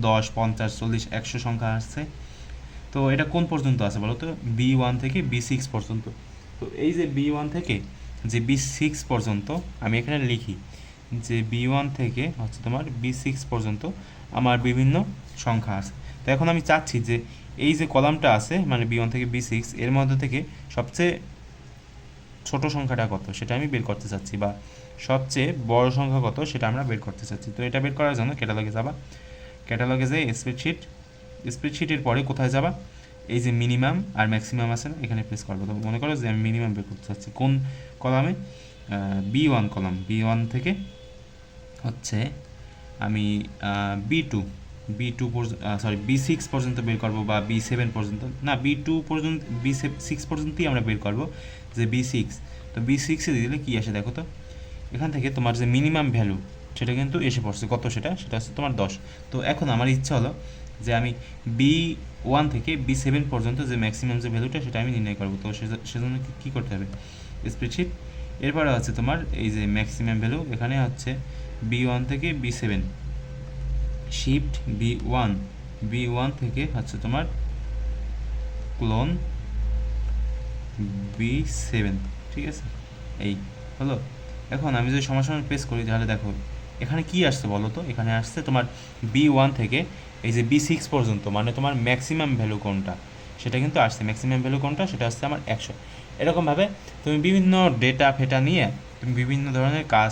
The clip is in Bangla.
10, 50, 40, 100 সংখ্যা আসছে। তো এটা কোন পর্যন্ত আছে বলো তো? B1 থেকে B6 পর্যন্ত। তো এই যে B1 থেকে যে B6 পর্যন্ত আমি এখানে লিখি যে B1 থেকে হচ্ছে তোমার B6 পর্যন্ত আমার বিভিন্ন সংখ্যা আছে। তো এখন আমি চাচ্ছি যে এই যে কলামটা আছে মানে B1 থেকে B6 এর মধ্যে থেকে সবচেয়ে ছোট সংখ্যাটা কত সেটা আমি বের করতে চাচ্ছি, বা সবচেয়ে বড় সংখ্যা কত সেটা আমরা বের করতে চাচ্ছি। তো এটা বের করার জন্য ক্যাটালগে যাবা, ক্যাটালগে যেয়ে স্প্রেডশিটের পরে কোথায় যাবা, এই যে মিনিমাম আর ম্যাক্সিমাম আছে না, এখানে প্রেস করবো। তো মনে করো যে আমি মিনিমাম বের করতে চাচ্ছি কোন কলামে, B1 কলাম। B1 থেকে হচ্ছে আমি B2 B6 পর্যন্ত বের করবো, বা B7 পর্যন্ত না, B2 পর্যন্ত B6 পর্যন্তই আমরা বের করবো যে B6। তো B6-এ দিলে কী আসে দেখো তো, এখান থেকে তোমার যে মিনিমাম ভ্যালু সেটা কিন্তু এসে পড়ছে কত, সেটা হচ্ছে তোমার 10। তো এখন আমার ইচ্ছা হলো যে আমি B1 থেকে B7 পর্যন্ত যে ম্যাক্সিমাম যে ভ্যালুটা সেটা আমি নির্ণয় করবো। তো সেজন্য কী করতে হবে, স্প্রেডশিট, এরপরে হচ্ছে তোমার এই যে ম্যাক্সিমাম ভ্যালু এখানে হচ্ছে B1 থেকে B7, শিফট B1 থেকে হচ্ছে তোমার ক্লোন B7, ঠিক আছে, এই হলো। এখন আমি যদি সমান প্রেস করি তাহলে দেখো এখানে কি আসছে বলো তো, এখানে আসছে তোমার B1 থেকে এই যে B6 পর্যন্ত, মানে তোমার ম্যাক্সিমাম ভ্যালু কোনটা সেটা কিন্তু আসছে, ম্যাক্সিমাম ভ্যালু কোনটা সেটা আসছে আমার 100। এরকমভাবে তুমি বিভিন্ন ডেটা ফেটা নিয়ে তুমি বিভিন্ন ধরনের কাজ